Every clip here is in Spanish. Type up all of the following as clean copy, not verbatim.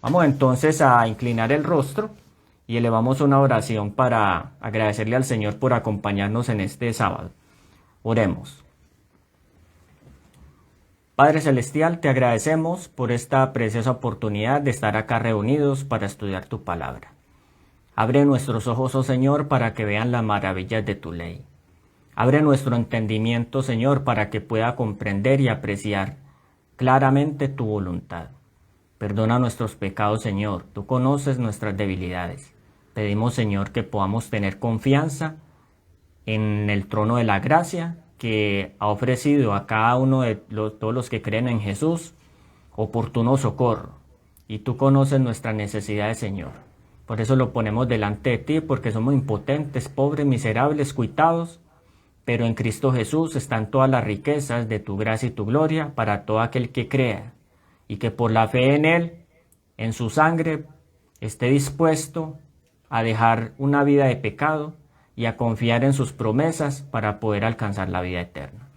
Vamos entonces a inclinar el rostro y elevamos una oración para agradecerle al Señor por acompañarnos en este sábado. Oremos. Padre Celestial, te agradecemos por esta preciosa oportunidad de estar acá reunidos para estudiar tu palabra. Abre nuestros ojos, oh Señor, para que vean las maravillas de tu ley. Abre nuestro entendimiento, Señor, para que pueda comprender y apreciar claramente tu voluntad. Perdona nuestros pecados, Señor. Tú conoces nuestras debilidades. Pedimos, Señor, que podamos tener confianza en el trono de la gracia que ha ofrecido a cada uno de todos los que creen en Jesús oportuno socorro. Y tú conoces nuestras necesidades, Señor. Por eso lo ponemos delante de ti, porque somos impotentes, pobres, miserables, cuitados, pero en Cristo Jesús están todas las riquezas de tu gracia y tu gloria para todo aquel que crea, y que por la fe en Él, en su sangre, esté dispuesto a dejar una vida de pecado y a confiar en sus promesas para poder alcanzar la vida eterna.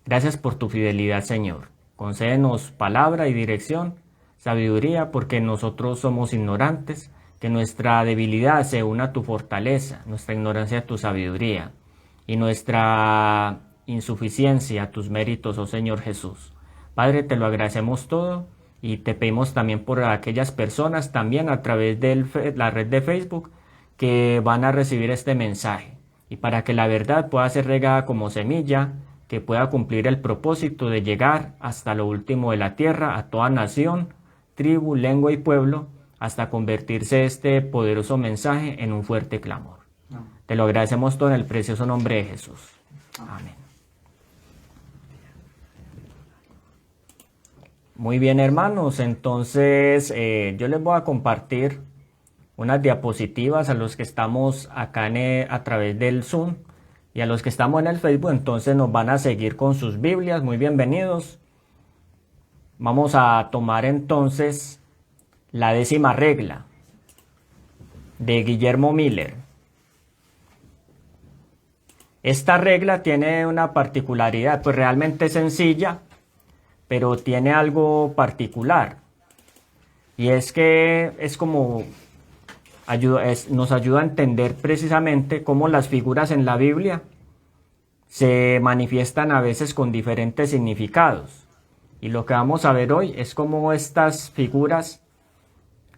Gracias por tu fidelidad, Señor. Concédenos palabra y dirección, sabiduría, porque nosotros somos ignorantes, que nuestra debilidad se una a tu fortaleza, nuestra ignorancia a tu sabiduría, y nuestra insuficiencia a tus méritos, oh Señor Jesús. Padre, te lo agradecemos todo y te pedimos también por aquellas personas también a través de la red de Facebook que van a recibir este mensaje, y para que la verdad pueda ser regada como semilla, que pueda cumplir el propósito de llegar hasta lo último de la tierra, a toda nación, tribu, lengua y pueblo, hasta convertirse este poderoso mensaje en un fuerte clamor. Te lo agradecemos todo en el precioso nombre de Jesús. Amén. Muy bien, hermanos, entonces yo les voy a compartir unas diapositivas a los que estamos acá a través del Zoom y a los que estamos en el Facebook, entonces nos van a seguir con sus Biblias. Muy bienvenidos. Vamos a tomar entonces la 10ª regla de Guillermo Miller. Esta regla tiene una particularidad, pues realmente es sencilla, pero tiene algo particular. Y es que es como nos ayuda a entender precisamente cómo las figuras en la Biblia se manifiestan a veces con diferentes significados. Y lo que vamos a ver hoy es cómo estas figuras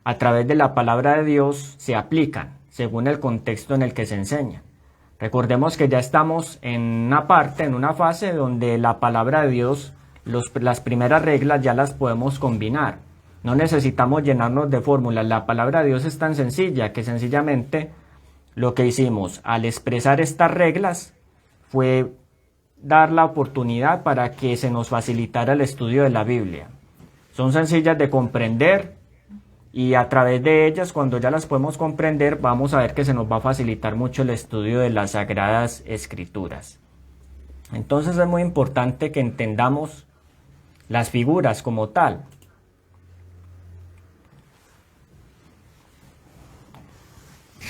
a través de la palabra de Dios se aplican según el contexto en el que se enseña. Recordemos que ya estamos en una fase donde la palabra de Dios, las primeras reglas ya las podemos combinar. No necesitamos llenarnos de fórmulas. La palabra de Dios es tan sencilla que sencillamente lo que hicimos al expresar estas reglas fue dar la oportunidad para que se nos facilitara el estudio de la Biblia. Son sencillas de comprender y a través de ellas, cuando ya las podemos comprender, vamos a ver que se nos va a facilitar mucho el estudio de las Sagradas Escrituras. Entonces es muy importante que entendamos las figuras como tal.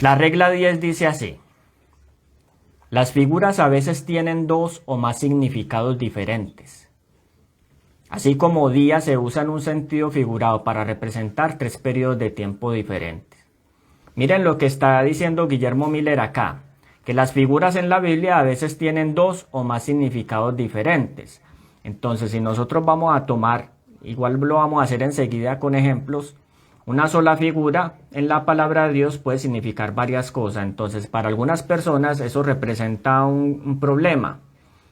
La regla 10 dice así: las figuras a veces tienen 2 o más significados diferentes. Así como día se usa en un sentido figurado para representar 3 periodos de tiempo diferentes. Miren lo que está diciendo Guillermo Miller acá, que las figuras en la Biblia a veces tienen 2 o más significados diferentes. Entonces, si nosotros vamos a tomar, igual lo vamos a hacer enseguida con ejemplos, una sola figura en la palabra de Dios puede significar varias cosas. Entonces, para algunas personas eso representa un problema.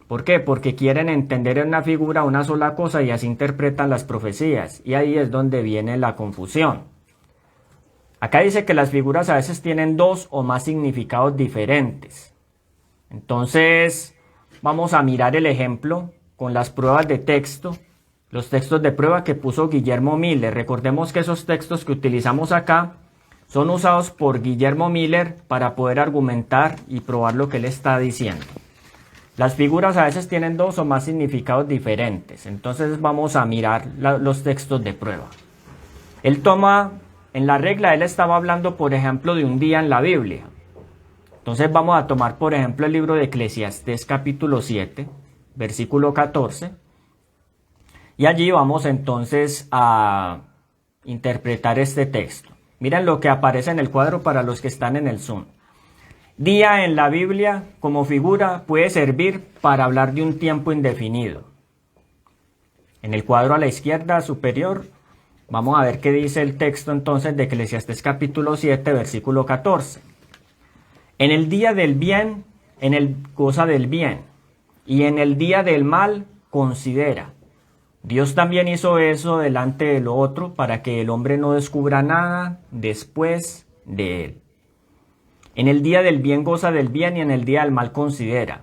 ¿Por qué? Porque quieren entender en una figura una sola cosa y así interpretan las profecías. Y ahí es donde viene la confusión. Acá dice que las figuras a veces tienen 2 o más significados diferentes. Entonces, vamos a mirar el ejemplo con las pruebas de texto. Los textos de prueba que puso Guillermo Miller. Recordemos que esos textos que utilizamos acá son usados por Guillermo Miller para poder argumentar y probar lo que él está diciendo. Las figuras a veces tienen 2 o más significados diferentes. Entonces vamos a mirar los textos de prueba. En la regla él estaba hablando, por ejemplo, de un día en la Biblia. Entonces vamos a tomar, por ejemplo, el libro de Eclesiastés capítulo 7, versículo 14. Y allí vamos entonces a interpretar este texto. Miren lo que aparece en el cuadro para los que están en el Zoom. Día en la Biblia, como figura, puede servir para hablar de un tiempo indefinido. En el cuadro a la izquierda superior, vamos a ver qué dice el texto entonces de Eclesiastés capítulo 7, versículo 14. En el día del bien, goza del bien, y en el día del mal, considera. Dios también hizo eso delante de lo otro para que el hombre no descubra nada después de él. En el día del bien goza del bien y en el día del mal considera.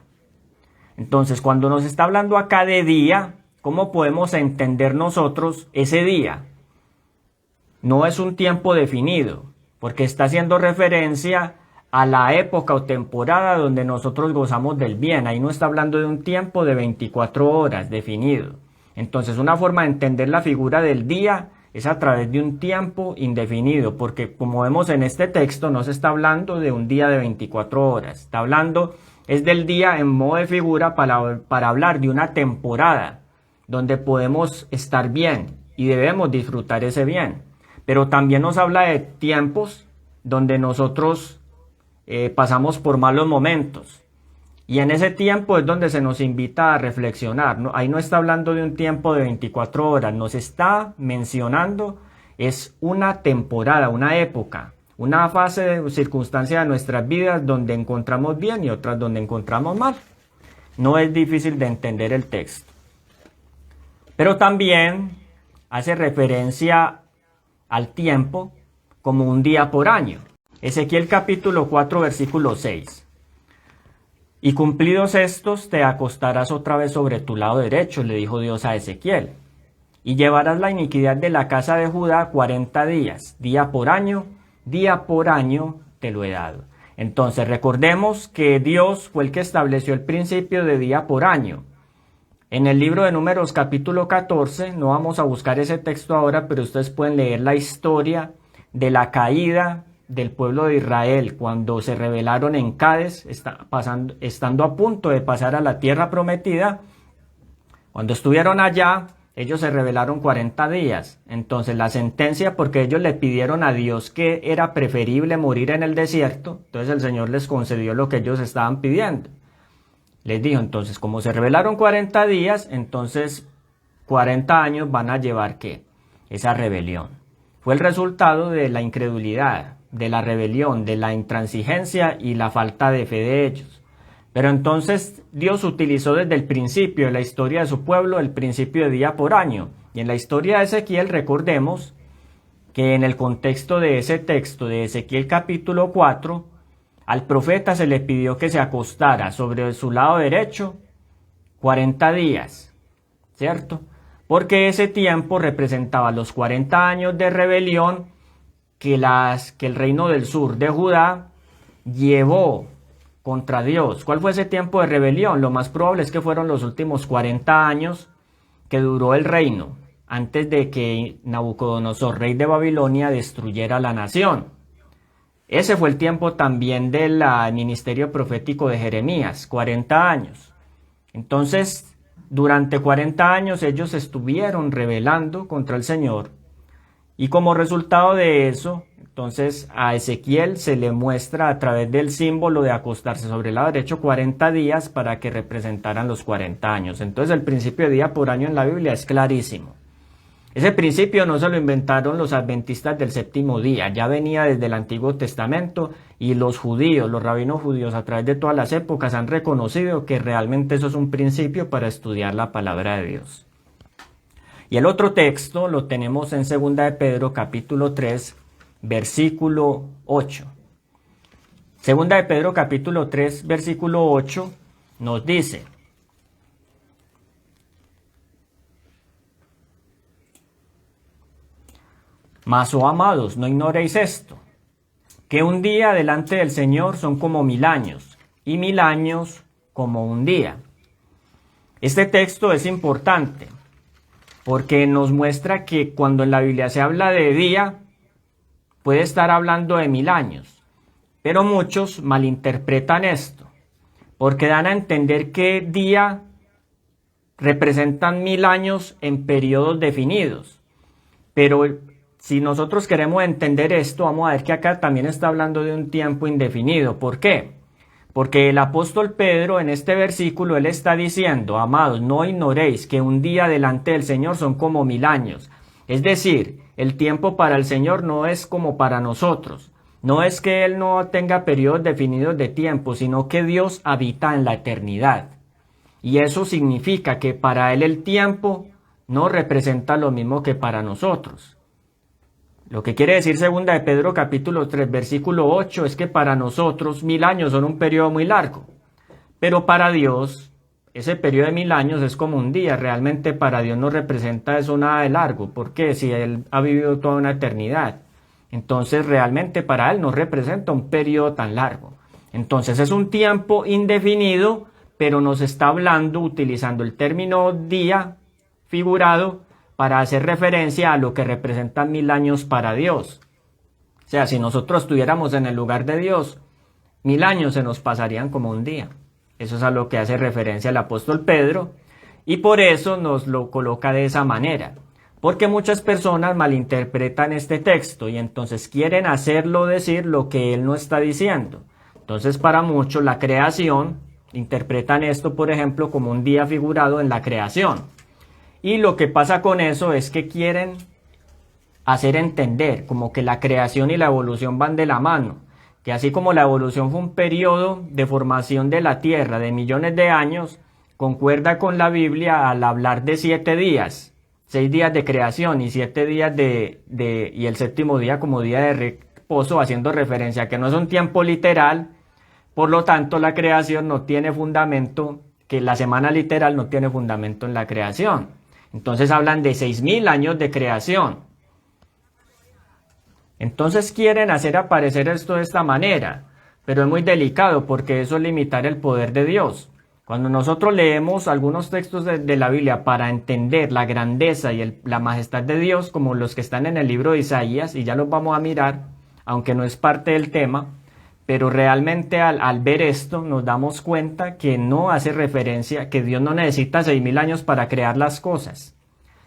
Entonces, cuando nos está hablando acá de día, ¿cómo podemos entender nosotros ese día? No es un tiempo definido, porque está haciendo referencia a la época o temporada donde nosotros gozamos del bien. Ahí no está hablando de un tiempo de 24 horas definido. Entonces, una forma de entender la figura del día es a través de un tiempo indefinido, porque como vemos en este texto, no se está hablando de un día de 24 horas. Está hablando, es del día en modo de figura para hablar de una temporada donde podemos estar bien y debemos disfrutar ese bien. Pero también nos habla de tiempos donde nosotros pasamos por malos momentos. Y en ese tiempo es donde se nos invita a reflexionar, ¿no? Ahí no está hablando de un tiempo de 24 horas, nos está mencionando, es una temporada, una época, una fase de circunstancia de nuestras vidas donde encontramos bien y otras donde encontramos mal. No es difícil de entender el texto. Pero también hace referencia al tiempo como un día por año. Ezequiel capítulo 4, versículo 6. Y cumplidos estos, te acostarás otra vez sobre tu lado derecho, le dijo Dios a Ezequiel. Y llevarás la iniquidad de la casa de Judá 40 días, día por año te lo he dado. Entonces recordemos que Dios fue el que estableció el principio de día por año. En el libro de Números capítulo 14, no vamos a buscar ese texto ahora, pero ustedes pueden leer la historia de la caída del pueblo de Israel cuando se rebelaron en Cades, estando a punto de pasar a la tierra prometida. Cuando estuvieron allá, ellos se rebelaron 40 días. Entonces la sentencia, porque ellos le pidieron a Dios que era preferible morir en el desierto, entonces el Señor les concedió lo que ellos estaban pidiendo. Les dijo, entonces, como se rebelaron 40 días, entonces 40 años van a llevar ¿qué? Esa rebelión. Fue el resultado de la incredulidad, de la rebelión, de la intransigencia y la falta de fe de ellos. Pero entonces Dios utilizó desde el principio de la historia de su pueblo el principio de día por año. Y en la historia de Ezequiel recordemos que en el contexto de ese texto de Ezequiel capítulo 4, al profeta se le pidió que se acostara sobre su lado derecho 40 días, ¿cierto? Porque ese tiempo representaba los 40 años de rebelión que el reino del sur de Judá llevó contra Dios. ¿Cuál fue ese tiempo de rebelión? Lo más probable es que fueron los últimos 40 años que duró el reino, antes de que Nabucodonosor, rey de Babilonia, destruyera la nación. Ese fue el tiempo también del ministerio profético de Jeremías, 40 años. Entonces, durante 40 años ellos estuvieron rebelando contra el Señor. Y como resultado de eso, entonces a Ezequiel se le muestra a través del símbolo de acostarse sobre el lado derecho 40 días para que representaran los 40 años. Entonces el principio de día por año en la Biblia es clarísimo. Ese principio no se lo inventaron los adventistas del séptimo día, ya venía desde el Antiguo Testamento y los judíos, los rabinos judíos a través de todas las épocas han reconocido que realmente eso es un principio para estudiar la palabra de Dios. Y el otro texto lo tenemos en 2 de Pedro capítulo 3, versículo 8. 2 de Pedro capítulo 3, versículo 8 nos dice: Mas, oh amados, no ignoréis esto, que un día delante del Señor son como 1000 años, y 1000 años como un día. Este texto es importante, porque nos muestra que cuando en la Biblia se habla de día, puede estar hablando de 1000 años. Pero muchos malinterpretan esto, porque dan a entender que día representan 1000 años en periodos definidos. Pero si nosotros queremos entender esto, vamos a ver que acá también está hablando de un tiempo indefinido. ¿Por qué? Porque el apóstol Pedro en este versículo, él está diciendo, amados, no ignoréis que un día delante del Señor son como 1000 años. Es decir, el tiempo para el Señor no es como para nosotros. No es que Él no tenga periodos definidos de tiempo, sino que Dios habita en la eternidad. Y eso significa que para Él el tiempo no representa lo mismo que para nosotros. Lo que quiere decir 2 de Pedro capítulo 3 versículo 8 es que para nosotros 1000 años son un periodo muy largo. Pero para Dios, ese periodo de 1000 años es como un día. Realmente para Dios no representa eso nada de largo. ¿Por qué? Si Él ha vivido toda una eternidad. Entonces realmente para Él no representa un periodo tan largo. Entonces es un tiempo indefinido, pero nos está hablando utilizando el término día figurado para hacer referencia a lo que representan 1000 años para Dios. O sea, si nosotros estuviéramos en el lugar de Dios, 1000 años se nos pasarían como un día. Eso es a lo que hace referencia el apóstol Pedro, y por eso nos lo coloca de esa manera. Porque muchas personas malinterpretan este texto y entonces quieren hacerlo decir lo que él no está diciendo. Entonces para muchos la creación, interpretan esto por ejemplo como un día figurado en la creación. Y lo que pasa con eso es que quieren hacer entender como que la creación y la evolución van de la mano. Que así como la evolución fue un periodo de formación de la Tierra de millones de años, concuerda con la Biblia al hablar de 7 días. 6 días de creación y 7 días y el séptimo día como día de reposo, haciendo referencia a que no es un tiempo literal. Por lo tanto, la creación no tiene fundamento, que la semana literal no tiene fundamento en la creación. Entonces hablan de 6000 años de creación. Entonces quieren hacer aparecer esto de esta manera, pero es muy delicado porque eso es limitar el poder de Dios. Cuando nosotros leemos algunos textos de la Biblia para entender la grandeza y la majestad de Dios, como los que están en el libro de Isaías, y ya los vamos a mirar, aunque no es parte del tema, pero realmente al ver esto nos damos cuenta que no hace referencia, que Dios no necesita 6000 años para crear las cosas.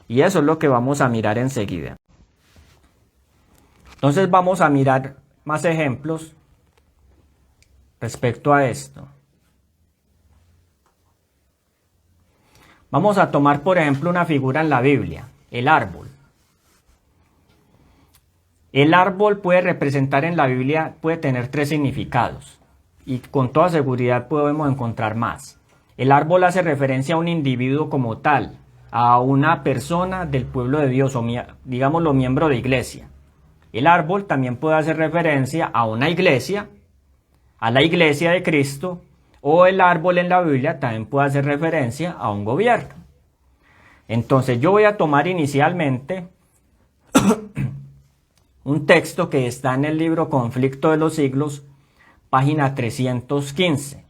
Y eso es lo que vamos a mirar enseguida. Entonces vamos a mirar más ejemplos respecto a esto. Vamos a tomar por ejemplo una figura en la Biblia, el árbol. El árbol puede representar en la Biblia, puede tener 3 significados y con toda seguridad podemos encontrar más. El árbol hace referencia a un individuo como tal, a una persona del pueblo de Dios o digámoslo miembro de iglesia. El árbol también puede hacer referencia a una iglesia, a la iglesia de Cristo, o el árbol en la Biblia también puede hacer referencia a un gobierno. Entonces yo voy a tomar inicialmente un texto que está en el libro Conflicto de los Siglos, página 315.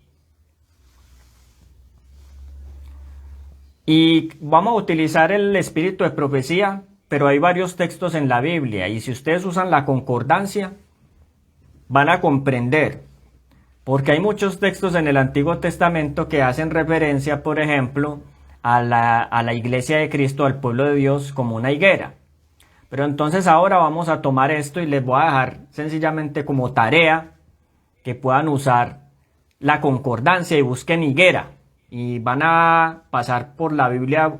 Y vamos a utilizar el espíritu de profecía, pero hay varios textos en la Biblia, y si ustedes usan la concordancia, van a comprender, porque hay muchos textos en el Antiguo Testamento que hacen referencia, por ejemplo, a la iglesia de Cristo, al pueblo de Dios, como una higuera. Pero entonces ahora vamos a tomar esto y les voy a dejar sencillamente como tarea que puedan usar la concordancia y busquen higuera. Y van a pasar por la Biblia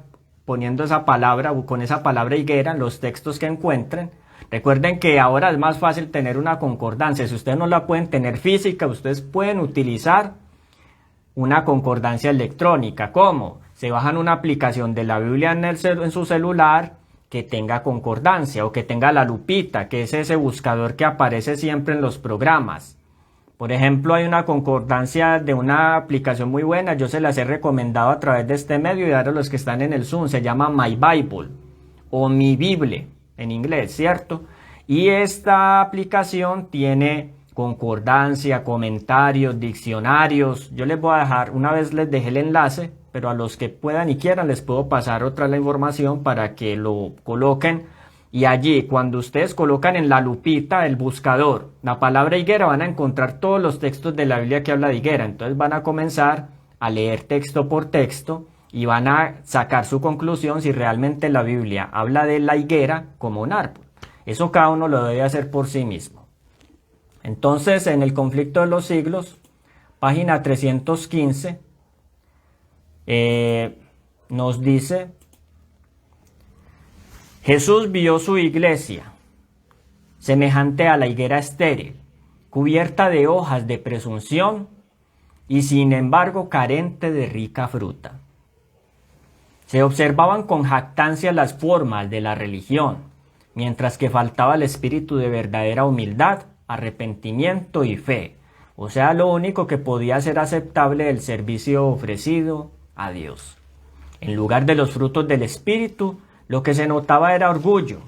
poniendo esa palabra, con esa palabra higuera en los textos que encuentren. Recuerden que ahora es más fácil tener una concordancia. Si ustedes no la pueden tener física, ustedes pueden utilizar una concordancia electrónica. ¿Cómo? Se bajan una aplicación de la Biblia en su celular que tenga concordancia o que tenga la lupita, que es ese buscador que aparece siempre en los programas. Por ejemplo, hay una concordancia de una aplicación muy buena, yo se las he recomendado a través de este medio y ahora los que están en el Zoom, se llama My Bible o Mi Bible en inglés, ¿cierto? Y esta aplicación tiene concordancia, comentarios, diccionarios. Yo les voy a dejar, una vez les dejé el enlace, pero a los que puedan y quieran les puedo pasar otra la información para que lo coloquen. Y allí, cuando ustedes colocan en la lupita el buscador la palabra higuera, van a encontrar todos los textos de la Biblia que habla de higuera. Entonces van a comenzar a leer texto por texto y van a sacar su conclusión si realmente la Biblia habla de la higuera como un árbol. Eso cada uno lo debe hacer por sí mismo. Entonces, en el conflicto de los siglos, página 315, nos dice: Jesús vio su iglesia, semejante a la higuera estéril, cubierta de hojas de presunción y sin embargo carente de rica fruta. Se observaban con jactancia las formas de la religión, mientras que faltaba el espíritu de verdadera humildad, arrepentimiento y fe, o sea, lo único que podía ser aceptable del servicio ofrecido a Dios. En lugar de los frutos del espíritu, lo que se notaba era orgullo,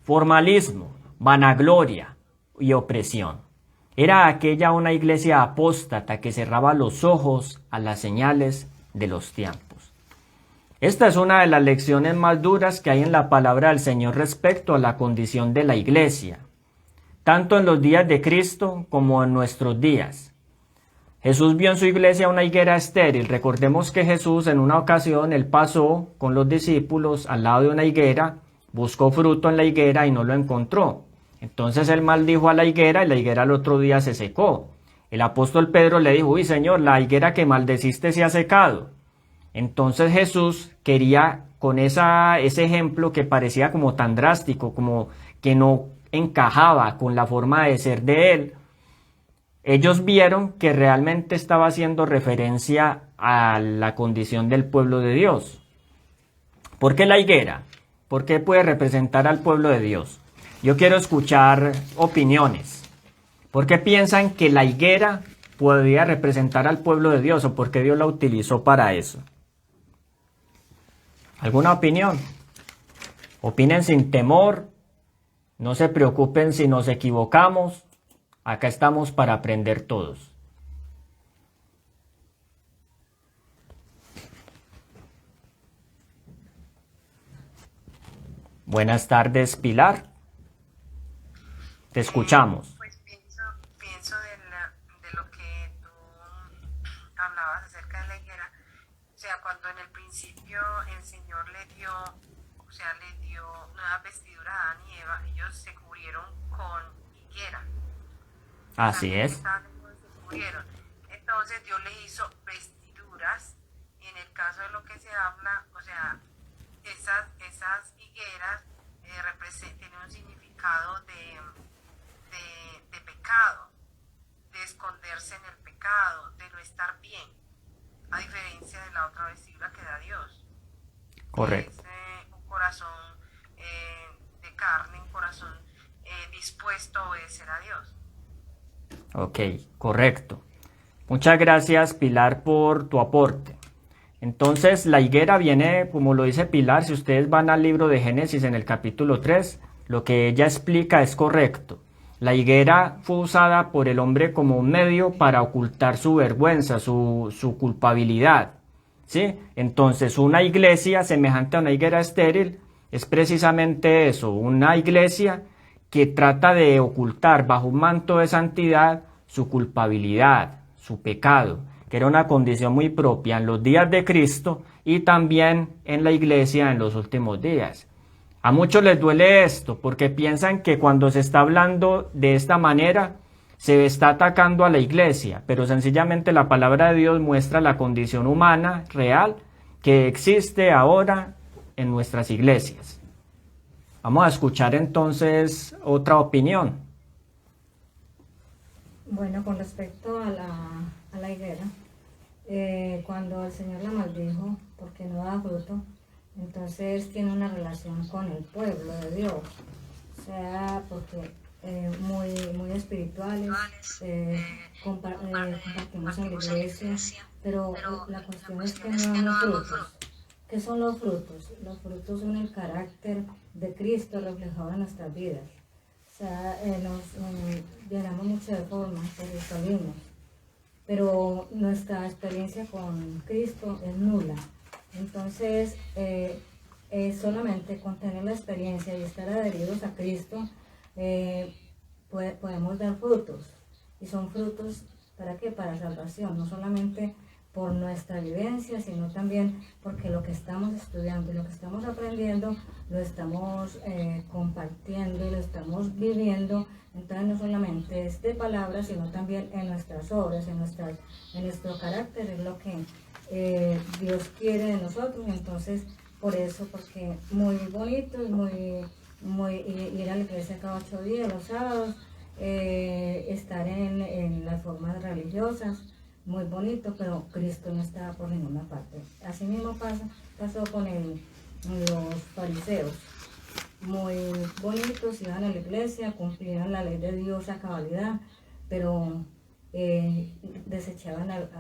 formalismo, vanagloria y opresión. Era aquella una iglesia apóstata que cerraba los ojos a las señales de los tiempos. Esta es una de las lecciones más duras que hay en la palabra del Señor respecto a la condición de la iglesia, tanto en los días de Cristo como en nuestros días. Jesús vio en su iglesia una higuera estéril. Recordemos que Jesús en una ocasión, él pasó con los discípulos al lado de una higuera, buscó fruto en la higuera y no lo encontró. Entonces él maldijo a la higuera y la higuera al otro día se secó. El apóstol Pedro le dijo: uy, Señor, la higuera que maldeciste se ha secado. Entonces Jesús quería, con ese ejemplo que parecía como tan drástico, como que no encajaba con la forma de ser de él, ellos vieron que realmente estaba haciendo referencia a la condición del pueblo de Dios. ¿Por qué la higuera? ¿Por qué puede representar al pueblo de Dios? Yo quiero escuchar opiniones. ¿Por qué piensan que la higuera podría representar al pueblo de Dios o por qué Dios la utilizó para eso? ¿Alguna opinión? Opinen sin temor, no se preocupen si nos equivocamos, acá estamos para aprender todos. Buenas tardes, Pilar. Te escuchamos. Pues pienso de lo que tú hablabas acerca de la higuera. O sea, cuando en el principio el Señor le dio nuevas vestiduras a Adán y Eva, ellos se cubrieron con higuera. Así También es. se cubrieron. Entonces Dios le hizo vestiduras, y en el caso de lo que se habla, o sea, esas higueras tienen un significado de pecado, de esconderse en el pecado, de no estar bien, a diferencia de la otra vestidura que da Dios, que es Correcto. un corazón de carne, un corazón dispuesto a obedecer a Dios. Ok, correcto. Muchas gracias, Pilar, por tu aporte. Entonces, la higuera viene, como lo dice Pilar, si ustedes van al libro de Génesis en el capítulo 3, lo que ella explica es correcto. La higuera fue usada por el hombre como un medio para ocultar su vergüenza, su culpabilidad, ¿sí? Entonces, una iglesia semejante a una higuera estéril es precisamente eso, una iglesia que trata de ocultar bajo un manto de santidad su culpabilidad, su pecado, que era una condición muy propia en los días de Cristo y también en la iglesia en los últimos días. A muchos les duele esto porque piensan que cuando se está hablando de esta manera se está atacando a la iglesia, pero sencillamente la palabra de Dios muestra la condición humana real que existe ahora en nuestras iglesias. Vamos a escuchar entonces otra opinión. Bueno, con respecto a la higuera, cuando el Señor la maldijo porque no da fruto, entonces tiene una relación con el pueblo de Dios, o sea, porque muy espirituales, compartimos en la iglesia, pero la cuestión es que no damos frutos. ¿Qué son los frutos? Los frutos son el carácter de Cristo reflejado en nuestras vidas. O sea, nos llenamos mucho de formas, de salimos, pero nuestra experiencia con Cristo es nula. Entonces, solamente con tener la experiencia y estar adheridos a Cristo, podemos dar frutos. Y son frutos, ¿para qué? Para salvación, no solamente por nuestra vivencia, sino también porque lo que estamos estudiando y lo que estamos aprendiendo lo estamos compartiendo y lo estamos viviendo. Entonces no solamente es de palabras, sino también en nuestras obras, en nuestro carácter, es lo que Dios quiere de nosotros. Entonces, por eso, porque muy bonito, ir a la iglesia cada 8 días, los sábados, estar en las formas religiosas, muy bonito, pero Cristo no estaba por ninguna parte. Así mismo pasó con los fariseos. Muy bonitos, iban a la iglesia, cumplían la ley de Dios a cabalidad, pero desechaban al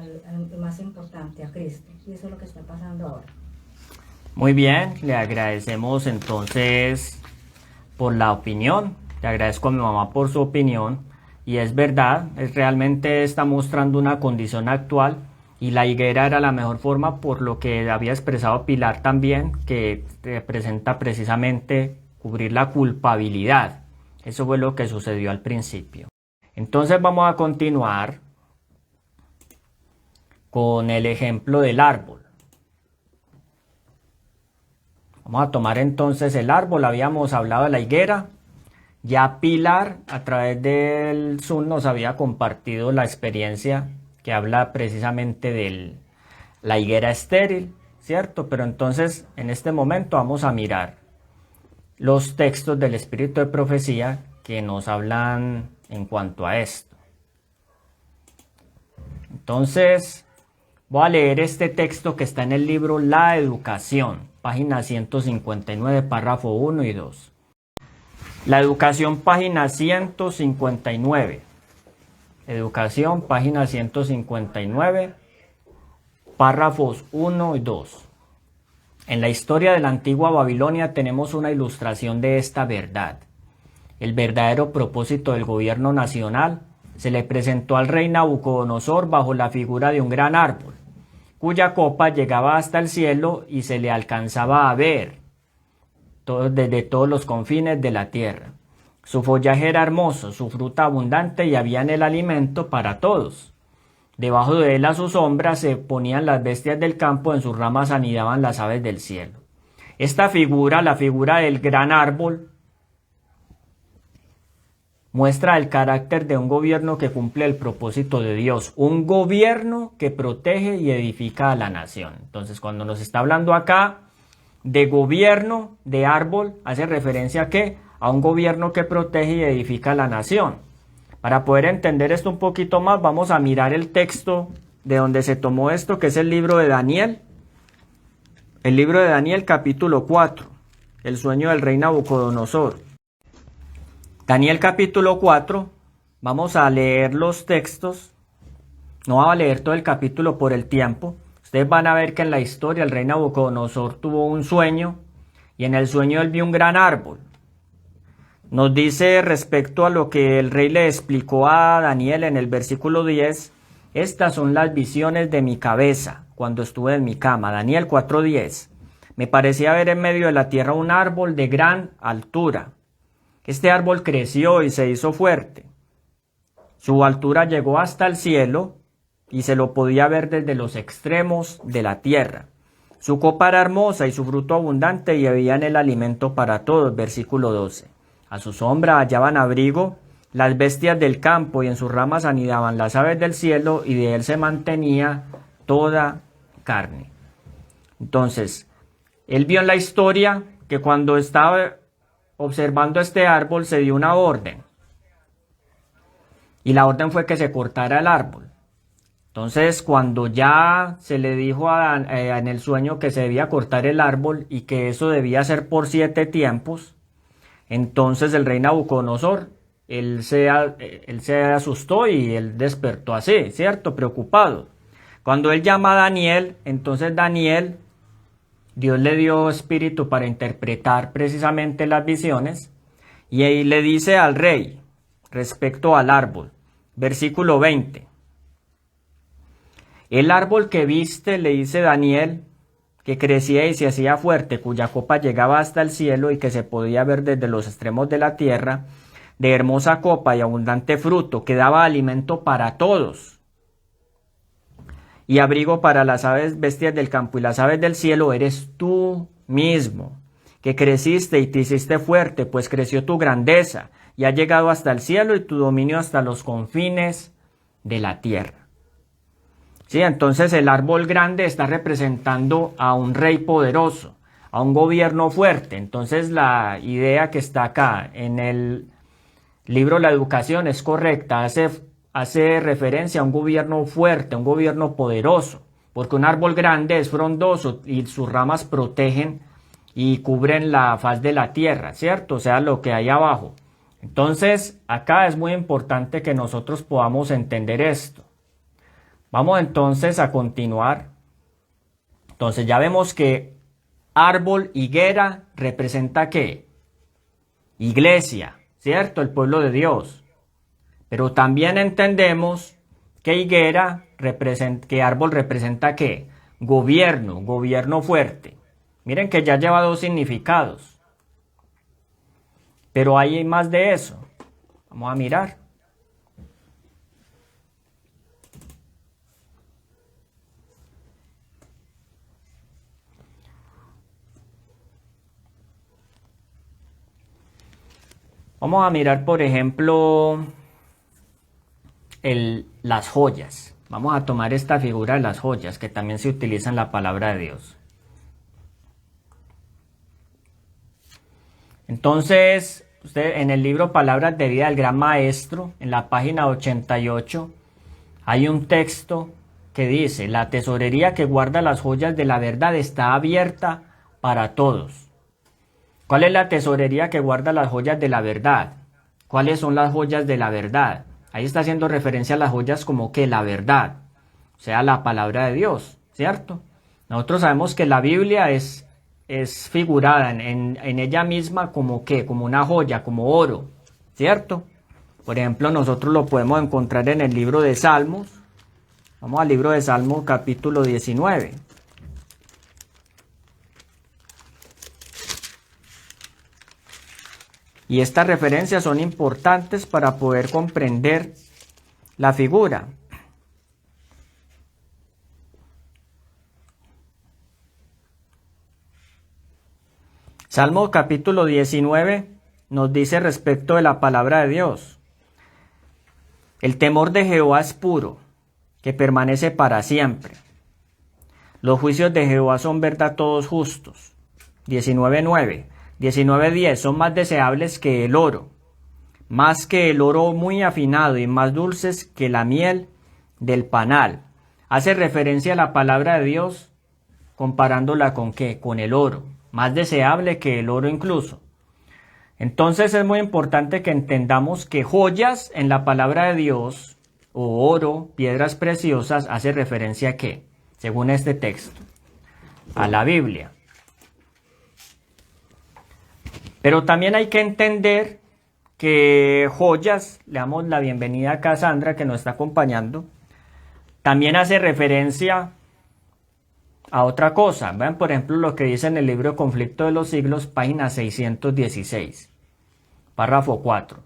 más importante, a Cristo. Y eso es lo que está pasando ahora. Muy bien, le agradecemos entonces por la opinión. Le agradezco a mi mamá por su opinión. Y es verdad, realmente está mostrando una condición actual. Y la higuera era la mejor forma, por lo que había expresado Pilar también, que representa precisamente cubrir la culpabilidad. Eso fue lo que sucedió al principio. Entonces vamos a continuar con el ejemplo del árbol. Vamos a tomar entonces el árbol. Habíamos hablado de la higuera. Ya Pilar, a través del Zoom, nos había compartido la experiencia que habla precisamente de la higuera estéril, ¿cierto? Pero entonces, en este momento vamos a mirar los textos del Espíritu de Profecía que nos hablan en cuanto a esto. Entonces, voy a leer este texto que está en el libro La Educación, página 159, párrafo 1 y 2. La Educación, página 159. Educación, página 159, párrafos 1 y 2. En la historia de la antigua Babilonia tenemos una ilustración de esta verdad. El verdadero propósito del gobierno nacional se le presentó al rey Nabucodonosor bajo la figura de un gran árbol, cuya copa llegaba hasta el cielo y se le alcanzaba a ver desde todos los confines de la tierra. Su follaje era hermoso, su fruta abundante y había en el alimento para todos. Debajo de él a su sombra se ponían las bestias del campo, en sus ramas anidaban las aves del cielo. Esta figura, la figura del gran árbol, muestra el carácter de un gobierno que cumple el propósito de Dios, un gobierno que protege y edifica a la nación. Entonces, cuando nos está hablando acá de gobierno, de árbol, hace referencia a ¿qué? A un gobierno que protege y edifica a la nación. Para poder entender esto un poquito más, vamos a mirar el texto de donde se tomó esto, que es el libro de Daniel. El libro de Daniel, capítulo 4, el sueño del rey Nabucodonosor. Daniel capítulo 4, vamos a leer los textos. No vamos a leer todo el capítulo por el tiempo. Ustedes van a ver que en la historia el rey Nabucodonosor tuvo un sueño y en el sueño él vio un gran árbol. Nos dice respecto a lo que el rey le explicó a Daniel en el versículo 10, estas son las visiones de mi cabeza cuando estuve en mi cama. Daniel 4:10. Me parecía ver en medio de la tierra un árbol de gran altura. Este árbol creció y se hizo fuerte. Su altura llegó hasta el cielo y se lo podía ver desde los extremos de la tierra. Su copa era hermosa y su fruto abundante y había en el alimento para todos. Versículo 12. A su sombra hallaban abrigo las bestias del campo y en sus ramas anidaban las aves del cielo y de él se mantenía toda carne. Entonces, él vio en la historia que cuando estaba observando este árbol se dio una orden. Y la orden fue que se cortara el árbol. Entonces, cuando ya se le dijo en el sueño que se debía cortar el árbol y que eso debía ser por 7 tiempos, entonces el rey Nabucodonosor, él se asustó y él despertó así, ¿cierto? Preocupado. Cuando él llama a Daniel, entonces Daniel, Dios le dio espíritu para interpretar precisamente las visiones y ahí le dice al rey respecto al árbol, versículo 20. El árbol que viste, le dice Daniel, que crecía y se hacía fuerte, cuya copa llegaba hasta el cielo y que se podía ver desde los extremos de la tierra, de hermosa copa y abundante fruto, que daba alimento para todos. y abrigo para las aves bestias del campo y las aves del cielo eres tú mismo, que creciste y te hiciste fuerte, pues creció tu grandeza y ha llegado hasta el cielo y tu dominio hasta los confines de la tierra. Sí, entonces el árbol grande está representando a un rey poderoso, a un gobierno fuerte. Entonces la idea que está acá en el libro La Educación es correcta, hace referencia a un gobierno fuerte, un gobierno poderoso, porque un árbol grande es frondoso y sus ramas protegen y cubren la faz de la tierra, ¿cierto? O sea, lo que hay abajo. Entonces, acá es muy importante que nosotros podamos entender esto. Vamos entonces a continuar. Entonces ya vemos que árbol, higuera, representa ¿qué? Iglesia, ¿cierto? El pueblo de Dios. Pero también entendemos que que árbol representa ¿qué? Gobierno fuerte. Miren que ya lleva dos significados. Pero hay más de eso. Vamos a mirar. Vamos a mirar, por ejemplo, las joyas. Vamos a tomar esta figura de las joyas, que también se utiliza en la palabra de Dios. Entonces, usted en el libro Palabras de Vida del Gran Maestro, en la página 88, hay un texto que dice: la tesorería que guarda las joyas de la verdad está abierta para todos. ¿Cuál es la tesorería que guarda las joyas de la verdad? ¿Cuáles son las joyas de la verdad? Ahí está haciendo referencia a las joyas como que la verdad, o sea, la palabra de Dios, ¿cierto? Nosotros sabemos que la Biblia es figurada en ella misma como que, como una joya, como oro, ¿cierto? Por ejemplo, nosotros lo podemos encontrar en el libro de Salmos. Vamos al libro de Salmos capítulo 19. Y estas referencias son importantes para poder comprender la figura. Salmo capítulo 19 nos dice respecto de la palabra de Dios: el temor de Jehová es puro, que permanece para siempre. Los juicios de Jehová son verdad todos justos. 19:9. 19:10. Son más deseables que el oro, más que el oro muy afinado y más dulces que la miel del panal. Hace referencia a la palabra de Dios comparándola con ¿qué? Con el oro, más deseable que el oro incluso. Entonces es muy importante que entendamos que joyas en la palabra de Dios, o oro, piedras preciosas, hace referencia a ¿qué? Según este texto, a la Biblia. Pero también hay que entender que joyas, le damos la bienvenida a Cassandra que nos está acompañando, también hace referencia a otra cosa. Vean por ejemplo lo que dice en el libro Conflicto de los Siglos, página 616, párrafo 4.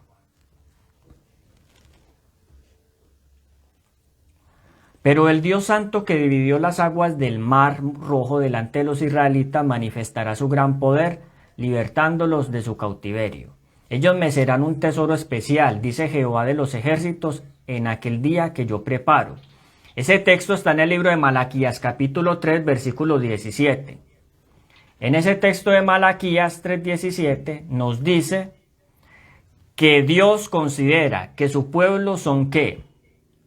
Pero el Dios Santo que dividió las aguas del Mar Rojo delante de los israelitas manifestará su gran poder, libertándolos de su cautiverio. Ellos me serán un tesoro especial, dice Jehová de los ejércitos, en aquel día que yo preparo. Ese texto está en el libro de Malaquías, capítulo 3, versículo 17. En ese texto de Malaquías 3:17 nos dice que Dios considera que su pueblo son ¿qué?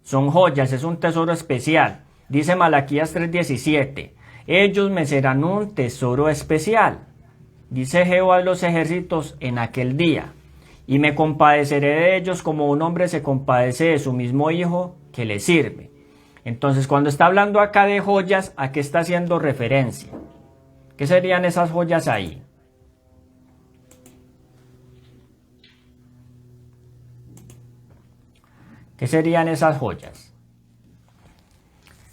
Son joyas, es un tesoro especial. Dice Malaquías 3:17, ellos me serán un tesoro especial, dice Jehová de los ejércitos, en aquel día, y me compadeceré de ellos como un hombre se compadece de su mismo hijo que le sirve. Entonces, cuando está hablando acá de joyas, ¿a qué está haciendo referencia? ¿Qué serían esas joyas ahí? ¿Qué serían esas joyas?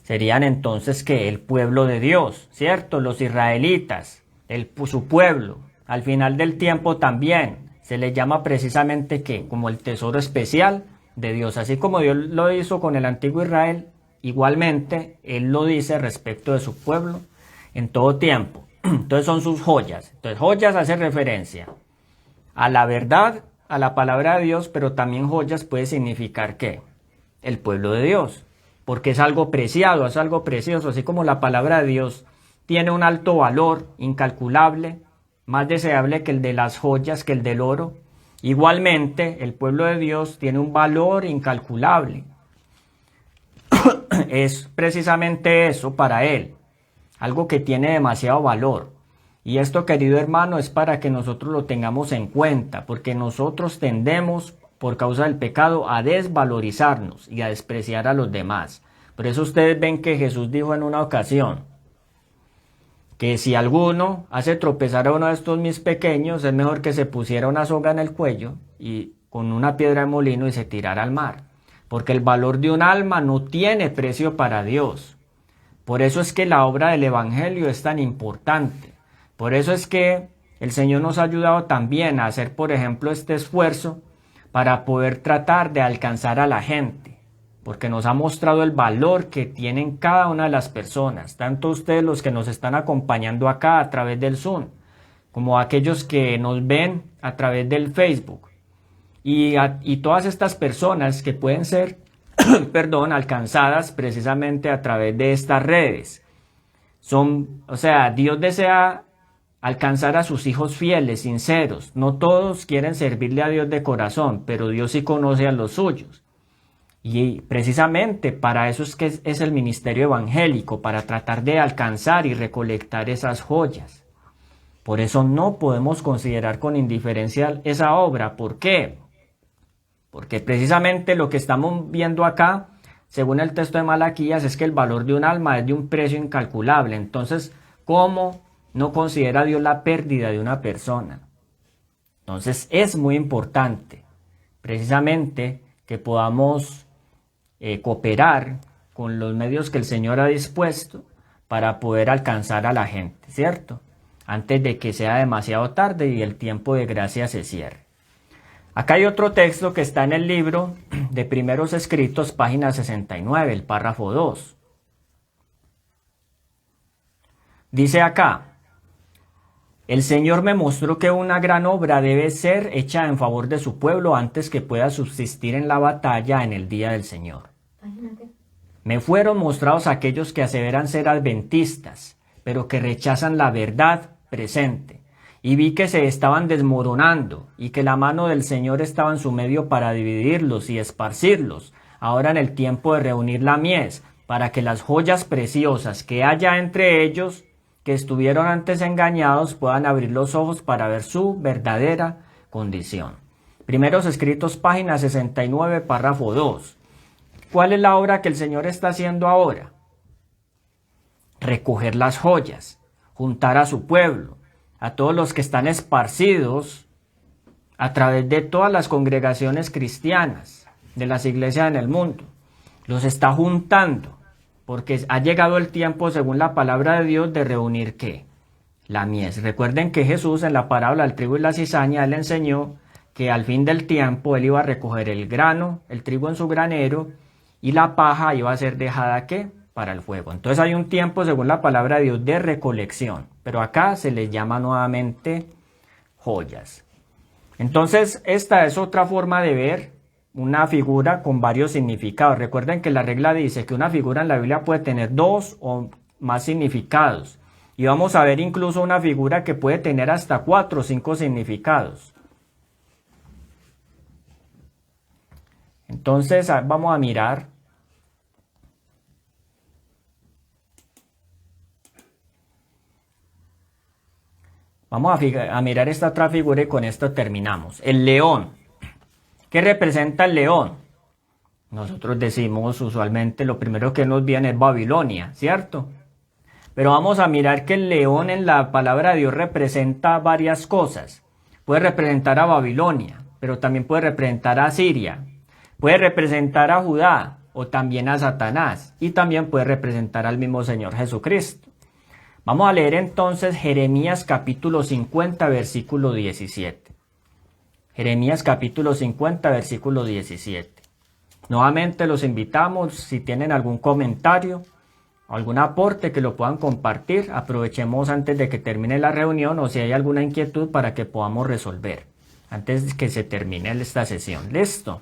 Serían entonces que el pueblo de Dios, ¿cierto? Los israelitas, su pueblo. Al final del tiempo también se le llama precisamente ¿qué? Como el tesoro especial de Dios. Así como Dios lo hizo con el antiguo Israel, igualmente Él lo dice respecto de su pueblo en todo tiempo. Entonces son sus joyas. Entonces joyas hace referencia a la verdad, a la palabra de Dios, pero también joyas puede significar ¿qué? El pueblo de Dios, porque es algo preciado, es algo precioso, así como la palabra de Dios tiene un alto valor, incalculable, más deseable que el de las joyas, que el del oro. Igualmente, el pueblo de Dios tiene un valor incalculable. Es precisamente eso para Él, algo que tiene demasiado valor. Y esto, querido hermano, es para que nosotros lo tengamos en cuenta, porque nosotros tendemos, por causa del pecado, a desvalorizarnos y a despreciar a los demás. Por eso ustedes ven que Jesús dijo en una ocasión, que si alguno hace tropezar a uno de estos mis pequeños, es mejor que se pusiera una soga en el cuello y con una piedra de molino y se tirara al mar. Porque el valor de un alma no tiene precio para Dios. Por eso es que la obra del Evangelio es tan importante. Por eso es que el Señor nos ha ayudado también a hacer, por ejemplo, este esfuerzo para poder tratar de alcanzar a la gente. Porque nos ha mostrado el valor que tienen cada una de las personas, tanto ustedes los que nos están acompañando acá a través del Zoom, como aquellos que nos ven a través del Facebook, y todas estas personas que pueden ser, alcanzadas precisamente a través de estas redes. Dios desea alcanzar a sus hijos fieles, sinceros. No todos quieren servirle a Dios de corazón, pero Dios sí conoce a los suyos. Y precisamente para eso es que es el ministerio evangélico, para tratar de alcanzar y recolectar esas joyas. Por eso no podemos considerar con indiferencia esa obra. ¿Por qué? Porque precisamente lo que estamos viendo acá, según el texto de Malaquías, es que el valor de un alma es de un precio incalculable. Entonces, ¿cómo no considera Dios la pérdida de una persona? Entonces, es muy importante, precisamente, que podamos cooperar con los medios que el Señor ha dispuesto para poder alcanzar a la gente, ¿cierto? Antes de que sea demasiado tarde y el tiempo de gracia se cierre. Acá hay otro texto que está en el libro de Primeros Escritos, página 69, el párrafo 2. Dice acá: el Señor me mostró que una gran obra debe ser hecha en favor de su pueblo antes que pueda subsistir en la batalla en el día del Señor. Me fueron mostrados aquellos que aseveran ser adventistas, pero que rechazan la verdad presente. Y vi que se estaban desmoronando y que la mano del Señor estaba en su medio para dividirlos y esparcirlos, ahora en el tiempo de reunir la mies, para que las joyas preciosas que haya entre ellos, que estuvieron antes engañados, puedan abrir los ojos para ver su verdadera condición. Primeros Escritos, página 69, párrafo 2. ¿Cuál es la obra que el Señor está haciendo ahora? Recoger las joyas, juntar a su pueblo, a todos los que están esparcidos a través de todas las congregaciones cristianas, de las iglesias en el mundo. Los está juntando, porque ha llegado el tiempo, según la palabra de Dios, de reunir ¿qué? La mies. Recuerden que Jesús, en la parábola del trigo y la cizaña, Él enseñó que al fin del tiempo Él iba a recoger el grano, el trigo en su granero, y la paja iba a ser dejada ¿qué? Para el fuego. Entonces hay un tiempo, según la palabra de Dios, de recolección, pero acá se les llama nuevamente joyas. Entonces esta es otra forma de ver una figura con varios significados. Recuerden que la regla dice que una figura en la Biblia puede tener 2 o más significados, y vamos a ver incluso una figura que puede tener hasta 4 o 5 significados. Entonces vamos a mirar. Vamos a mirar esta otra figura y con esto terminamos. El león. ¿Qué representa el león? Nosotros decimos usualmente lo primero que nos viene es Babilonia, ¿cierto? Pero vamos a mirar que el león en la palabra de Dios representa varias cosas. Puede representar a Babilonia, pero también puede representar a Siria. Puede representar a Judá o también a Satanás. Y también puede representar al mismo Señor Jesucristo. Vamos a leer entonces Jeremías capítulo 50, versículo 17. Jeremías capítulo 50, versículo 17. Nuevamente los invitamos, si tienen algún comentario, algún aporte que lo puedan compartir, aprovechemos antes de que termine la reunión o si hay alguna inquietud para que podamos resolver antes de que se termine esta sesión. Listo.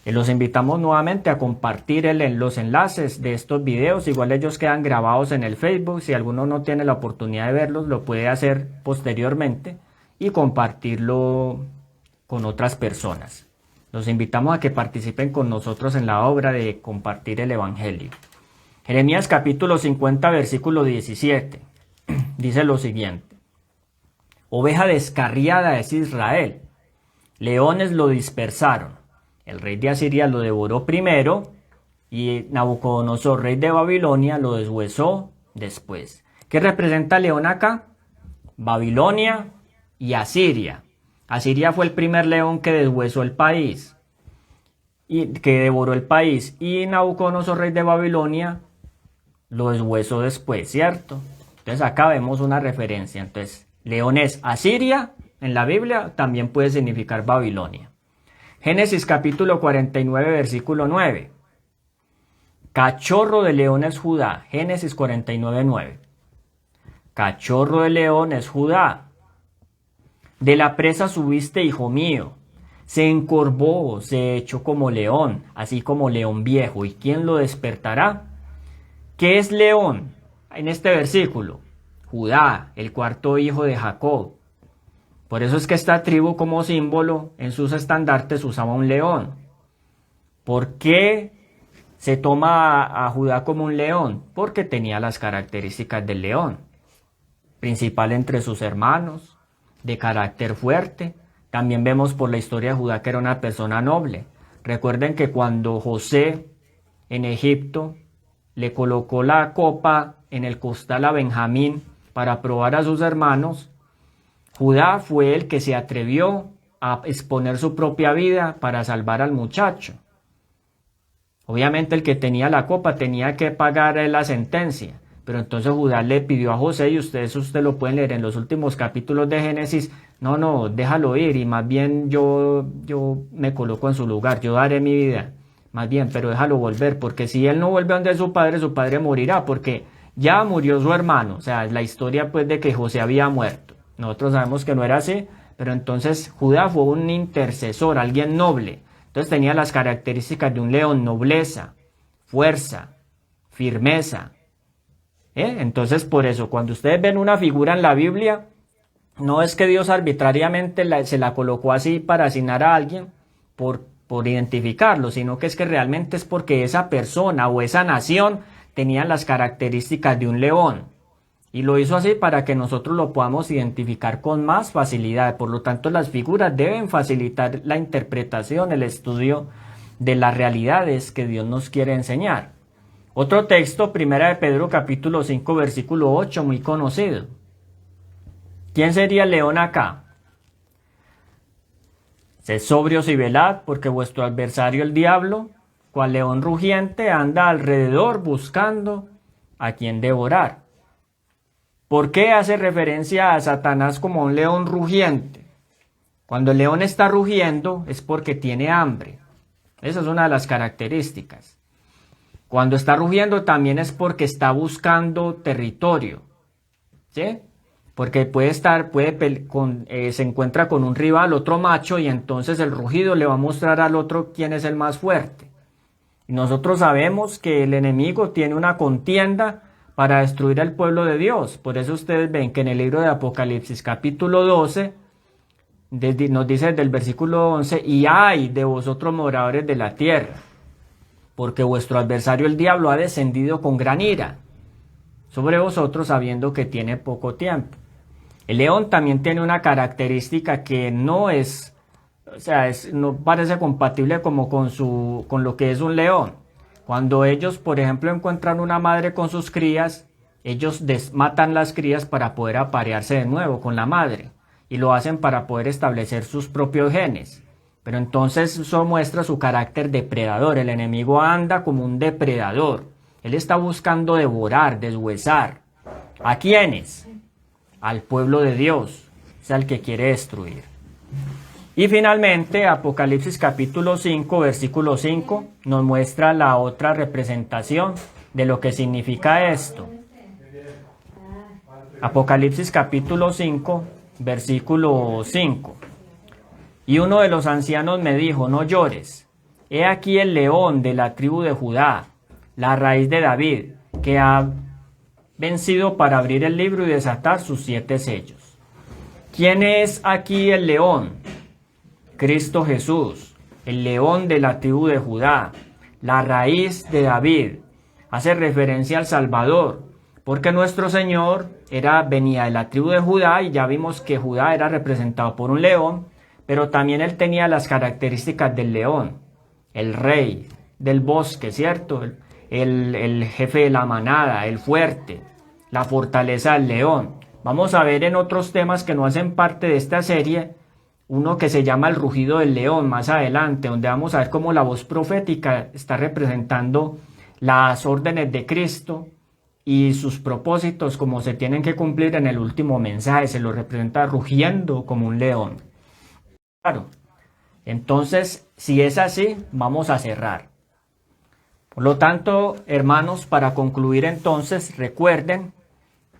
Y los invitamos nuevamente a compartir los enlaces de estos videos. Igual ellos quedan grabados en el Facebook. Si alguno no tiene la oportunidad de verlos, lo puede hacer posteriormente y compartirlo con otras personas. Los invitamos a que participen con nosotros en la obra de compartir el Evangelio. Jeremías capítulo 50, versículo 17. Dice lo siguiente. Oveja descarriada es Israel. Leones lo dispersaron. El rey de Asiria lo devoró primero y Nabucodonosor, rey de Babilonia, lo deshuesó después. ¿Qué representa león acá? Babilonia y Asiria. Asiria fue el primer león que deshuesó el país y que devoró el país, y Nabucodonosor, rey de Babilonia, lo deshuesó después, ¿cierto? Entonces acá vemos una referencia. Entonces, león es Asiria, en la Biblia también puede significar Babilonia. Génesis capítulo 49, versículo 9. Cachorro de león es Judá. Génesis 49, 9. Cachorro de león es Judá. De la presa subiste, hijo mío. Se encorvó, se echó como león, así como león viejo. ¿Y quién lo despertará? ¿Qué es león? En este versículo, Judá, el cuarto hijo de Jacob. Por eso es que esta tribu como símbolo en sus estandartes usaba un león. ¿Por qué se toma a Judá como un león? Porque tenía las características del león. Principal entre sus hermanos, de carácter fuerte. También vemos por la historia de Judá que era una persona noble. Recuerden que cuando José en Egipto le colocó la copa en el costal a Benjamín para probar a sus hermanos, Judá fue el que se atrevió a exponer su propia vida para salvar al muchacho. Obviamente el que tenía la copa tenía que pagar la sentencia, pero entonces Judá le pidió a José, y ustedes lo pueden leer en los últimos capítulos de Génesis, no, déjalo ir y más bien yo me coloco en su lugar, yo daré mi vida, más bien, pero déjalo volver, porque si él no vuelve donde su padre morirá, porque ya murió su hermano. O sea, la historia pues de que José había muerto. Nosotros sabemos que no era así, pero entonces Judá fue un intercesor, alguien noble. Entonces tenía las características de un león: nobleza, fuerza, firmeza. Entonces por eso, cuando ustedes ven una figura en la Biblia, no es que Dios arbitrariamente se la colocó así para asignar a alguien por identificarlo, sino que es que realmente es porque esa persona o esa nación tenía las características de un león. Y lo hizo así para que nosotros lo podamos identificar con más facilidad. Por lo tanto, las figuras deben facilitar la interpretación, el estudio de las realidades que Dios nos quiere enseñar. Otro texto, 1 de Pedro capítulo 5, versículo 8, muy conocido. ¿Quién sería el león acá? Sed sobrios y velad, porque vuestro adversario el diablo, cual león rugiente, anda alrededor buscando a quien devorar. ¿Por qué hace referencia a Satanás como un león rugiente? Cuando el león está rugiendo es porque tiene hambre. Esa es una de las características. Cuando está rugiendo también es porque está buscando territorio. ¿Sí? Porque se encuentra con un rival, otro macho, y entonces el rugido le va a mostrar al otro quién es el más fuerte. Y nosotros sabemos que el enemigo tiene una contienda para destruir al pueblo de Dios. Por eso ustedes ven que en el libro de Apocalipsis capítulo 12 nos dice desde el versículo 11: y ay de vosotros moradores de la tierra, porque vuestro adversario el diablo ha descendido con gran ira sobre vosotros, sabiendo que tiene poco tiempo. El león también tiene una característica que no es, no parece compatible como con lo que es un león. Cuando ellos, por ejemplo, encuentran una madre con sus crías, ellos matan las crías para poder aparearse de nuevo con la madre. Y lo hacen para poder establecer sus propios genes. Pero entonces eso muestra su carácter depredador. El enemigo anda como un depredador. Él está buscando devorar, deshuesar. ¿A quiénes? Al pueblo de Dios. Es al que quiere destruir. Y finalmente, Apocalipsis capítulo 5, versículo 5, nos muestra la otra representación de lo que significa esto. Apocalipsis capítulo 5, versículo 5. Y uno de los ancianos me dijo, no llores, he aquí el león de la tribu de Judá, la raíz de David, que ha vencido para abrir el libro y desatar sus 7 sellos. ¿Quién es aquí el león? Cristo Jesús, el león de la tribu de Judá, la raíz de David. Hace referencia al Salvador, porque nuestro Señor venía de la tribu de Judá, y ya vimos que Judá era representado por un león, pero también él tenía las características del león, el rey del bosque, ¿cierto? El jefe de la manada, el fuerte, la fortaleza del león. Vamos a ver en otros temas que no hacen parte de esta serie, uno que se llama el rugido del león más adelante, donde vamos a ver cómo la voz profética está representando las órdenes de Cristo y sus propósitos, como se tienen que cumplir en el último mensaje. Se lo representa rugiendo como un león. Claro. Entonces, si es así, vamos a cerrar. Por lo tanto, hermanos, para concluir entonces, recuerden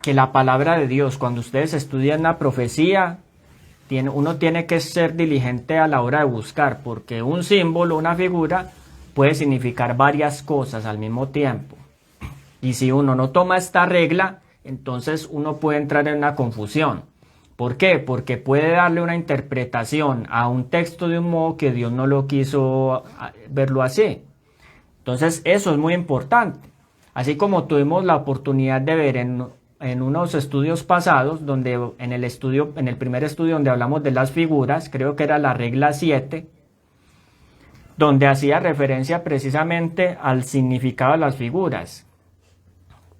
que la palabra de Dios, cuando ustedes estudian la profecía, uno tiene que ser diligente a la hora de buscar, porque un símbolo, una figura, puede significar varias cosas al mismo tiempo. Y si uno no toma esta regla, entonces uno puede entrar en una confusión. ¿Por qué? Porque puede darle una interpretación a un texto de un modo que Dios no lo quiso verlo así. Entonces eso es muy importante. Así como tuvimos la oportunidad de ver en unos estudios pasados, donde en el primer estudio donde hablamos de las figuras, creo que era la regla 7, donde hacía referencia precisamente al significado de las figuras.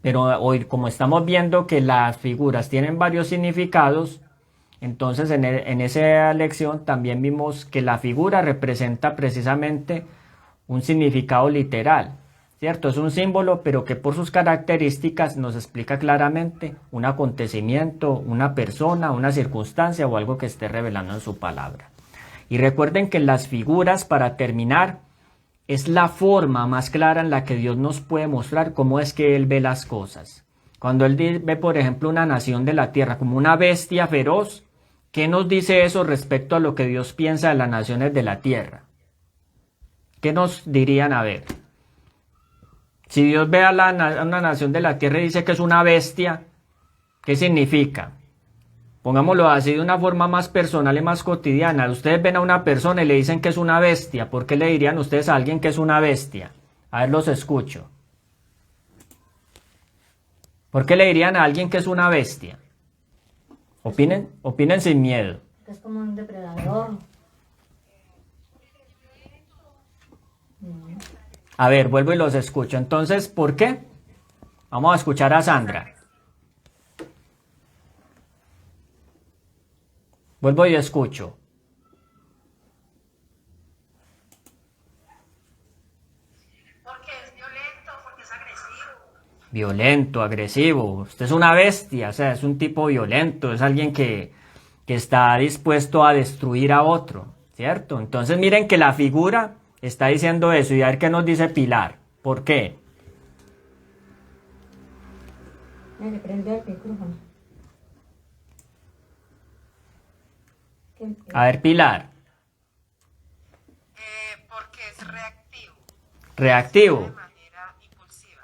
Pero hoy, como estamos viendo que las figuras tienen varios significados, entonces en esa lección también vimos que la figura representa precisamente un significado literal. ¿Cierto? Es un símbolo, pero que por sus características nos explica claramente un acontecimiento, una persona, una circunstancia o algo que esté revelando en su palabra. Y recuerden que las figuras, para terminar, es la forma más clara en la que Dios nos puede mostrar cómo es que Él ve las cosas. Cuando Él ve, por ejemplo, una nación de la tierra como una bestia feroz, ¿qué nos dice eso respecto a lo que Dios piensa de las naciones de la tierra? ¿Qué nos dirían? A ver. Si Dios ve a una nación de la tierra y dice que es una bestia, ¿qué significa? Pongámoslo así de una forma más personal y más cotidiana. Ustedes ven a una persona y le dicen que es una bestia. ¿Por qué le dirían ustedes a alguien que es una bestia? A ver, los escucho. ¿Por qué le dirían a alguien que es una bestia? Opinen sin miedo. Es como un depredador. A ver, vuelvo y los escucho. Entonces, ¿por qué? Vamos a escuchar a Sandra. Vuelvo y escucho. Porque es violento, porque es agresivo. Violento, agresivo. Usted es una bestia, o sea, es un tipo violento, es alguien que está dispuesto a destruir a otro, ¿cierto? Entonces miren que la figura está diciendo eso, y a ver qué nos dice Pilar. ¿Por qué? Le prende el micrófono. A ver, Pilar. Porque es reactivo. Reactivo. De manera impulsiva.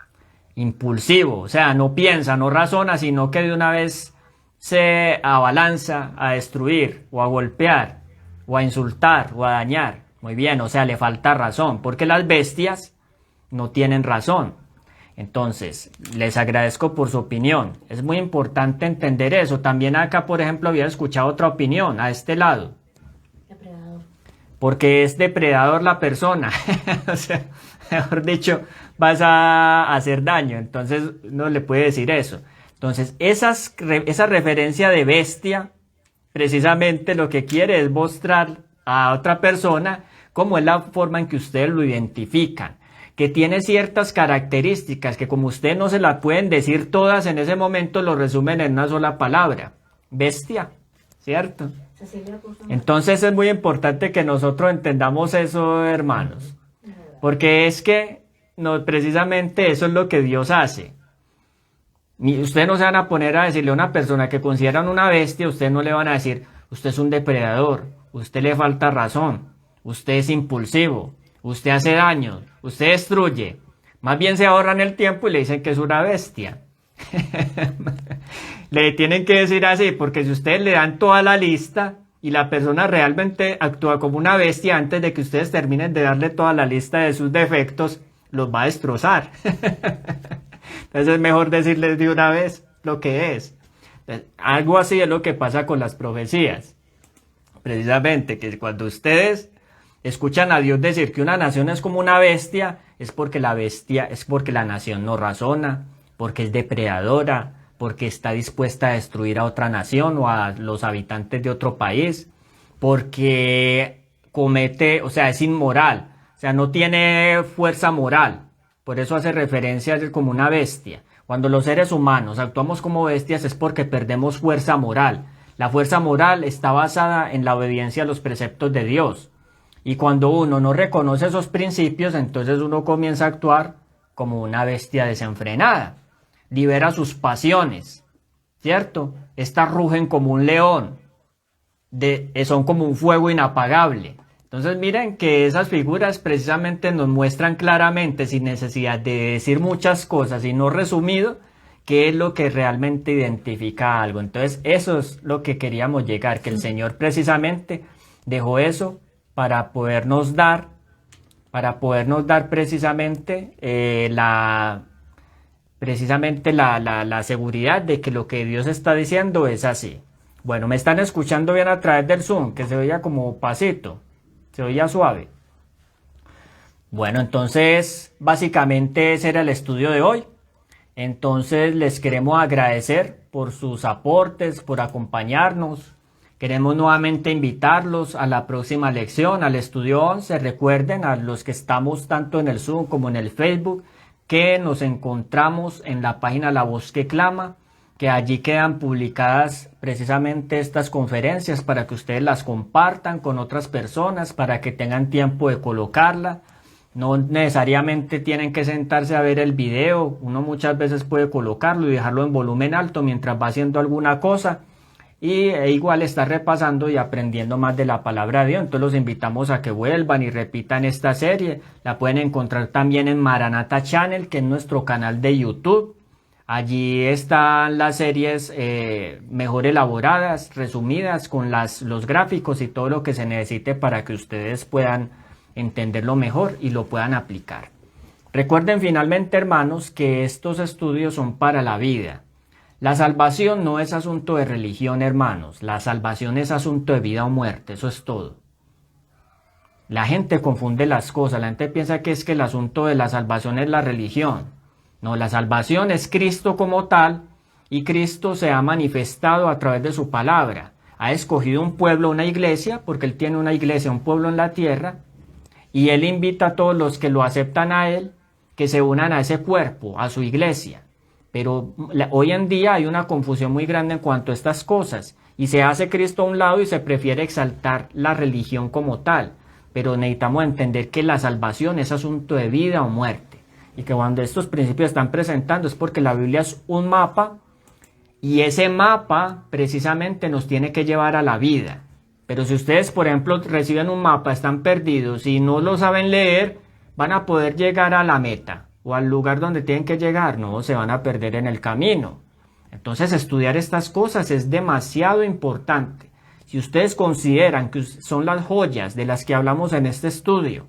Impulsivo, o sea, no piensa, no razona, sino que de una vez se abalanza a destruir, o a golpear, o a insultar, o a dañar. Muy bien, o sea, le falta razón, porque las bestias no tienen razón. Entonces, les agradezco por su opinión. Es muy importante entender eso. También acá, por ejemplo, había escuchado otra opinión, a este lado. Depredador. Porque es depredador la persona. O sea, mejor dicho, vas a hacer daño. Entonces, no le puede decir eso. Entonces, esa referencia de bestia, precisamente lo que quiere es mostrar a otra persona cómo es la forma en que ustedes lo identifican, que tiene ciertas características que, como ustedes no se las pueden decir todas en ese momento, lo resumen en una sola palabra: bestia, ¿cierto? Cecilia puso una- Entonces es muy importante que nosotros entendamos eso, hermanos, porque es que no, precisamente eso es lo que Dios hace. Ustedes no se van a poner a decirle a una persona que consideran una bestia, ustedes no le van a decir, usted es un depredador, usted le falta razón, usted es impulsivo, usted hace daño, usted destruye. Más bien se ahorran el tiempo y le dicen que es una bestia. Le tienen que decir así, porque si ustedes le dan toda la lista y la persona realmente actúa como una bestia antes de que ustedes terminen de darle toda la lista de sus defectos, los va a destrozar. Entonces es mejor decirles de una vez lo que es. Algo así es lo que pasa con las profecías. Precisamente que cuando ustedes escuchan a Dios decir que una nación es como una bestia, es porque la nación no razona, porque es depredadora, porque está dispuesta a destruir a otra nación o a los habitantes de otro país, porque comete, o sea, es inmoral, o sea, no tiene fuerza moral. Por eso hace referencia a él como una bestia. Cuando los seres humanos actuamos como bestias es porque perdemos fuerza moral. La fuerza moral está basada en la obediencia a los preceptos de Dios. Y cuando uno no reconoce esos principios, entonces uno comienza a actuar como una bestia desenfrenada. Libera sus pasiones, ¿cierto? Estas rugen como un león, son como un fuego inapagable. Entonces miren que esas figuras precisamente nos muestran claramente, sin necesidad de decir muchas cosas, sino resumido, qué es lo que realmente identifica algo. Entonces eso es lo que queríamos llegar, que el Señor precisamente dejó eso para podernos dar precisamente la seguridad de que lo que Dios está diciendo es así. Bueno, me están escuchando bien a través del Zoom, que se oía como pasito, se oía suave. Bueno, entonces básicamente ese era el estudio de hoy. Entonces les queremos agradecer por sus aportes, por acompañarnos. Queremos nuevamente invitarlos a la próxima lección, al estudio 11. Recuerden, a los que estamos tanto en el Zoom como en el Facebook, que nos encontramos en la página La Voz que Clama, que allí quedan publicadas precisamente estas conferencias para que ustedes las compartan con otras personas, para que tengan tiempo de colocarla. No necesariamente tienen que sentarse a ver el video, uno muchas veces puede colocarlo y dejarlo en volumen alto mientras va haciendo alguna cosa y igual está repasando y aprendiendo más de la palabra de Dios. Entonces los invitamos a que vuelvan y repitan esta serie. La pueden encontrar también en Maranatha Channel, que es nuestro canal de YouTube. Allí están las series mejor elaboradas, resumidas, con los gráficos y todo lo que se necesite para que ustedes puedan entenderlo mejor y lo puedan aplicar. Recuerden finalmente, hermanos, que estos estudios son para la vida. La salvación no es asunto de religión, hermanos. La salvación es asunto de vida o muerte, eso es todo. La gente confunde las cosas, la gente piensa que es que el asunto de la salvación es la religión. No, la salvación es Cristo como tal, y Cristo se ha manifestado a través de su palabra. Ha escogido un pueblo, una iglesia, porque Él tiene una iglesia, un pueblo en la tierra, y Él invita a todos los que lo aceptan a Él, que se unan a ese cuerpo, a su iglesia. Pero hoy en día hay una confusión muy grande en cuanto a estas cosas, y se hace Cristo a un lado y se prefiere exaltar la religión como tal. Pero necesitamos entender que la salvación es asunto de vida o muerte, y que cuando estos principios están presentando es porque la Biblia es un mapa, y ese mapa precisamente nos tiene que llevar a la vida. Pero si ustedes, por ejemplo, reciben un mapa, están perdidos y no lo saben leer, van a poder llegar a la meta o al lugar donde tienen que llegar, no, se van a perder en el camino. Entonces estudiar estas cosas es demasiado importante. Si ustedes consideran que son las joyas de las que hablamos en este estudio,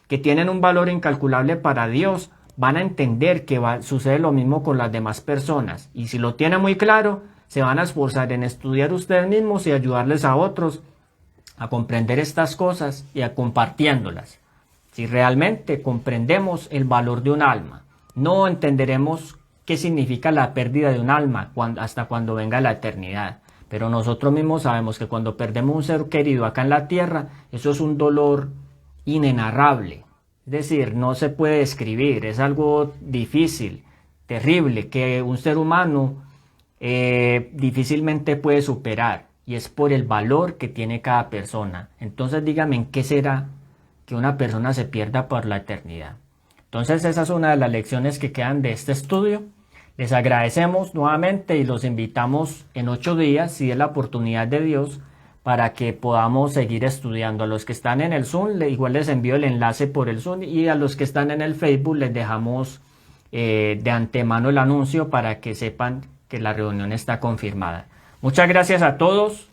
que tienen un valor incalculable para Dios, van a entender que sucede lo mismo con las demás personas. Y si lo tienen muy claro, se van a esforzar en estudiar ustedes mismos y ayudarles a otros a comprender estas cosas y a compartiéndolas. Si realmente comprendemos el valor de un alma, no entenderemos qué significa la pérdida de un alma hasta cuando venga la eternidad. Pero nosotros mismos sabemos que cuando perdemos un ser querido acá en la tierra, eso es un dolor inenarrable. Es decir, no se puede describir, es algo difícil, terrible, que un ser humano difícilmente puede superar. y es por el valor que tiene cada persona. Entonces dígame, ¿en qué será que una persona se pierda por la eternidad? Entonces esa es una de las lecciones que quedan de este estudio. Les agradecemos nuevamente y los invitamos en 8 días, si es la oportunidad de Dios, para que podamos seguir estudiando. A los que están en el Zoom, igual les envío el enlace por el Zoom, y a los que están en el Facebook les dejamos de antemano el anuncio para que sepan que la reunión está confirmada. Muchas gracias a todos,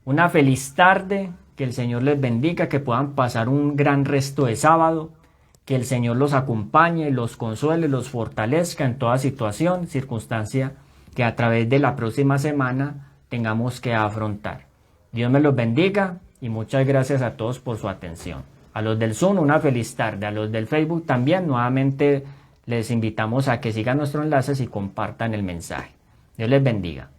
una feliz tarde, que el Señor les bendiga, que puedan pasar un gran resto de sábado, que el Señor los acompañe, los consuele, los fortalezca en toda situación, circunstancia que a través de la próxima semana tengamos que afrontar. Dios me los bendiga y muchas gracias a todos por su atención. A los del Zoom una feliz tarde, a los del Facebook también nuevamente les invitamos a que sigan nuestros enlaces y compartan el mensaje. Dios les bendiga.